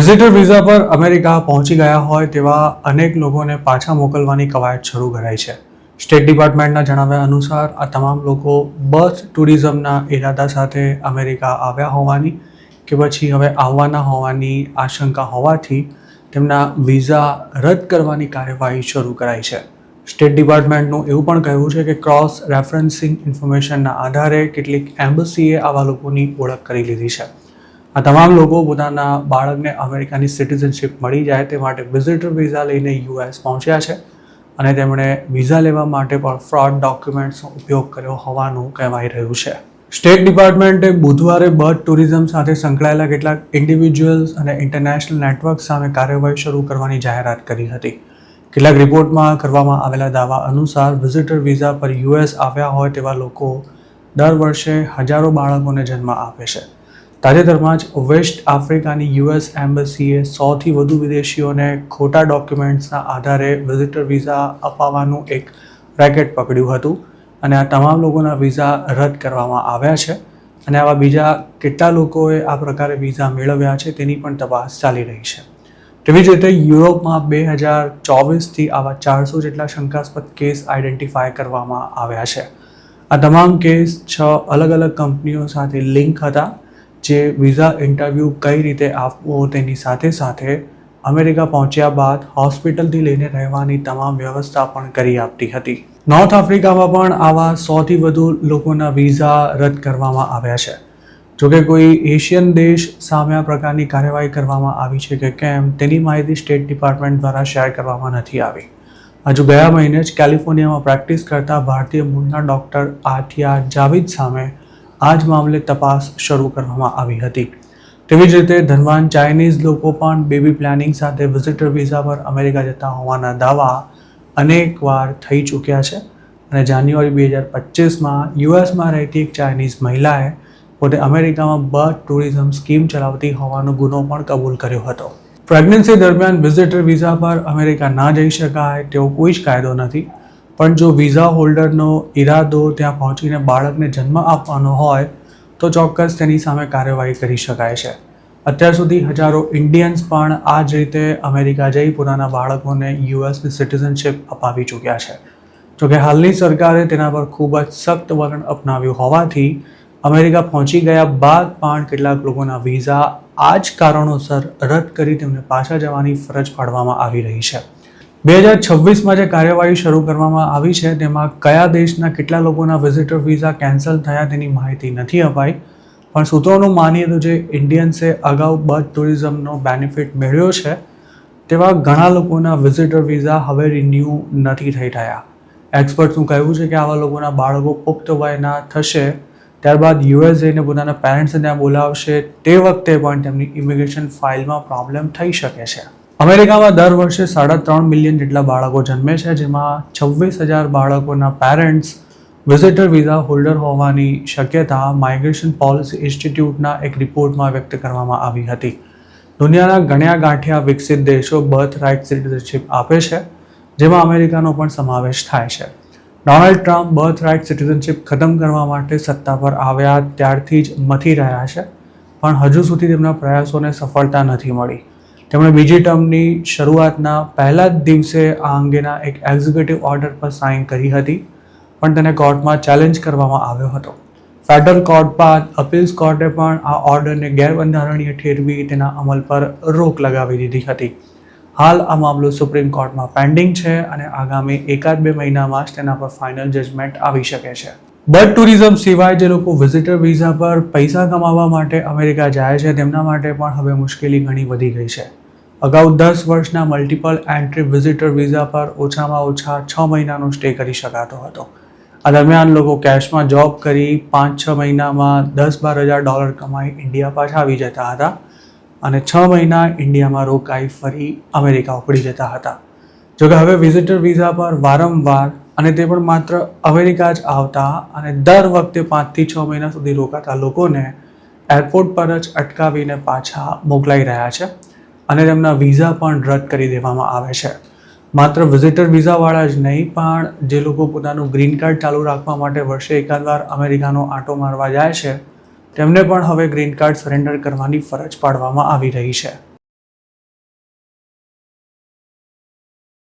Visitor visa પર America પહોંચી ગયા હોય તેવા અનેક લોકોને પાછા મોકલવાની કવાયત શરૂ કરાઈ છે. સ્ટેટ ડિપાર્ટમેન્ટના જણાવ્યા અનુસાર આ તમામ લોકો બર્થ ટુરિઝમના ઇરાદા સાથે અમેરિકા આવ્યા હોવાની કે પછી હવે આવવાના હોવાની આશંકા હોવાથી તેમના વિઝા રદ કરવાની કાર્યવાહી શરૂ કરાઈ છે. સ્ટેટ ડિપાર્ટમેન્ટનું એવું પણ કહેવું છે કે ક્રોસ રેફરન્સિંગ ઇન્ફોર્મેશનના આધારે કેટલીક એમ્બસીએ આવા લોકોની ઓળખ કરી લીધી છે. આ તમામ લોકો પોતાના બાળકને અમેરિકાની સિટીઝનશિપ મળી જાય તે માટે વિઝિટર વિઝા લઈને યુએસ પહોંચ્યા છે અને તેમણે વિઝા લેવા માટે પણ ફ્રોડ ડોક્યુમેન્ટ્સનો ઉપયોગ કર્યો હોવાનું કહેવાઈ રહ્યું છે. સ્ટેટ ડિપાર્ટમેન્ટે બુધવારે બર્થ ટુરિઝમ સાથે સંકળાયેલા કેટલાક ઇન્ડિવિજ્યુઅલ્સ અને ઇન્ટરનેશનલ નેટવર્ક સામે કાર્યવાહી શરૂ કરવાની જાહેરાત કરી હતી. કેટલાક રિપોર્ટમાં કરવામાં આવેલા દાવા અનુસાર વિઝિટર વિઝા પર યુએસ આવ્યા હોય તેવા લોકો દર વર્ષે હજારો બાળકોને જન્મ આપે છે. તાજેતરમાં જ વેસ્ટ આફ્રિકાની યુએસ એમ્બસીએ 100થી વધુ વિદેશીઓને ખોટા ડોક્યુમેન્ટ્સના આધારે વિઝિટર વિઝા અપાવવાનું એક રેકેટ પકડ્યું હતું અને આ તમામ લોકોના વિઝા રદ કરવામાં આવ્યા છે અને આવા બીજા કેટલા લોકોએ આ પ્રકારે વિઝા મેળવ્યા છે તેની પણ તપાસ ચાલી રહી છે. તેવી જ રીતે યુરોપમાં 2024થી આવા 400 જેટલા શંકાસ્પદ કેસ આઈડેન્ટિફાય કરવામાં આવ્યા છે. આ તમામ કેસ 6 અલગ અલગ કંપનીઓ સાથે લિંક હતા જે વિઝા ઇન્ટરવ્યૂ કઈ રીતે આપવો તેની સાથે સાથે અમેરિકા પહોંચ્યા બાદ હોસ્પિટલથી લઈને રહેવાની તમામ વ્યવસ્થા પણ કરી આપતી હતી. નોર્થ આફ્રિકામાં પણ આવા 100થી વધુ લોકોના વિઝા રદ કરવામાં આવ્યા છે. જોકે કોઈ એશિયન દેશ સામે આ પ્રકારની કાર્યવાહી કરવામાં આવી છે કે કેમ તેની માહિતી સ્ટેટ ડિપાર્ટમેન્ટ દ્વારા શેર કરવામાં નથી આવી. હજુ ગયા મહિને જ કેલિફોર્નિયામાં પ્રેક્ટિસ કરતા ભારતીય મૂળના ડૉક્ટર આથિયા જાવિદ સામે આ જ મામલે તપાસ શરૂ કરવામાં આવી હતી. તેવી જ રીતે ધનવાન ચાઇનીઝ લોકો પણ બેબી પ્લાનિંગ સાથે વિઝિટર વિઝા પર અમેરિકા જતા હોવાના દાવા અનેકવાર થઈ ચૂક્યા છે અને જાન્યુઆરી 2025માં યુએસમાં રહેતી એક ચાઇનીઝ મહિલાએ પોતે અમેરિકામાં બર્થ ટુરિઝમ સ્કીમ ચલાવતી હોવાનો ગુનો પણ કબૂલ કર્યો હતો. પ્રેગ્નન્સી દરમિયાન વિઝિટર વિઝા પર અમેરિકા ના જઈ શકાય તેવો કોઈ જ કાયદો નથી, પણ જો વિઝા હોલ્ડરનો ઈરાદો ત્યાં પહોંચીને બાળકને જન્મ આપવાનો હોય તો ચોક્કસ તેની સામે કાર્યવાહી કરી શકાય છે. અત્યાર સુધી હજારો ઇન્ડિયન્સ પણ આ જ રીતે અમેરિકા જઈ પોતાના બાળકોને યુએસની સિટીઝનશિપ અપાવી ચૂક્યા છે. જોકે હાલની સરકારે તેના પર ખૂબ જ સખ્ત વલણ અપનાવ્યું હોવાથી અમેરિકા પહોંચી ગયા બાદ પણ કેટલાક લોકોના વિઝા આ જ કારણોસર રદ કરી તેમને પાછા જવાની ફરજ પાડવામાં આવી રહી છે. 2026માં જે કાર્યવાહી શરૂ કરવામાં આવી છે તેમાં કયા દેશના કેટલા લોકોના વિઝિટર વિઝા કેન્સલ થયા તેની માહિતી નથી અપાઈ, પણ સૂત્રોનું માનીએ તો જે ઇન્ડિયન્સે અગાઉ બર્થ ટુરિઝમનો બેનિફિટ મેળવ્યો છે તેવા ઘણા લોકોના વિઝિટર વિઝા હવે રિન્યૂ નથી થઈ રહ્યા. એક્સપર્ટ્સનું કહેવું છે કે આવા લોકોના બાળકો પુખ્ત વયના થશે ત્યારબાદ યુએસ જઈને પોતાના પેરેન્ટ્સને ત્યાં બોલાવશે તે વખતે પણ તેમની ઇમિગ્રેશન ફાઇલમાં પ્રોબ્લેમ થઈ શકે છે. અમેરિકામાં દર વર્ષે 3.5 મિલિયન જેટલા બાળકો જન્મે છે, જેમાં 26,000 બાળકોના પેરેન્ટ્સ વિઝિટર વિઝા હોલ્ડર હોવાની શક્યતા માઇગ્રેશન પોલિસી ઇન્સ્ટિટ્યૂટના એક રિપોર્ટમાં વ્યક્ત કરવામાં આવી હતી. દુનિયાના ગણ્યા ગાંઠ્યા વિકસિત દેશો બર્થ રાઇટ સિટીઝનશિપ આપે છે, જેમાં અમેરિકાનો પણ સમાવેશ થાય છે. Donald Trump birth right citizenship ખતમ કરવા માટે સત્તા પર આવ્યા ત્યારથી જ મથી રહ્યા છે, પણ હજુ સુધી તેમના પ્રયાસોને સફળતા નથી મળી. તેમણે બીજી ટર્મની શરૂઆતના પહેલા જ દિવસે આ અંગેના એક એક્ઝિક્યુટિવ ઓર્ડર પર સાઇન કરી હતી, પણ તેને કોર્ટમાં ચેલેન્જ કરવામાં આવ્યો હતો. ફેડરલ કોર્ટ બાદ અપીલ્સ કોર્ટે પણ આ ઓર્ડરને ગેરબંધારણીય ઠેરવી તેના અમલ પર રોક લગાવી દીધી હતી. હાલ આ મામલો સુપ્રીમ કોર્ટમાં પેન્ડિંગ છે અને આગામી 1-2 મહિનામાં જ તેના પર ફાઇનલ જજમેન્ટ આવી શકે છે. બર્થ ટુરિઝમ સિવાય જે લોકો વિઝિટર વિઝા પર પૈસા કમાવા માટે અમેરિકા જાય છે તેમના માટે પણ હવે મુશ્કેલી ઘણી વધી ગઈ છે. અગાઉ 10 વર્ષના મલ્ટિપલ એન્ટ્રી વિઝિટર વિઝા પર ઓછામાં ઓછા 6 મહિનાનો સ્ટે કરી શકાતો હતો. આ દરમિયાન લોકો કેશમાં જોબ કરી 5-6 મહિનામાં $10,000-12,000 કમાઈ ઇન્ડિયા પાછા આવી જતા હતા અને 6 મહિના ઇન્ડિયામાં રોકાઈ ફરી અમેરિકા ઉપડી જતા હતા. જોકે હવે વિઝિટર વિઝા પર વારંવાર અને તે પણ માત્ર અમેરિકા જ આવતા અને દર વખતે 5થી 6 મહિના સુધી રોકાતા લોકોને એરપોર્ટ પર જ અટકાવીને પાછા મોકલાઈ રહ્યા છે અને તેમના વિઝા પણ રદ કરી દેવામાં આવે છે. માત્ર વિઝિટર વિઝાવાળા જ નહીં, પણ જે લોકો પોતાનું ગ્રીન કાર્ડ ચાલુ રાખવા માટે વર્ષે એકાદ વાર અમેરિકાનો આંટો મારવા જાય છે તેમને પણ હવે ગ્રીન કાર્ડ સરેન્ડર કરવાની ફરજ પાડવામાં આવી રહી છે.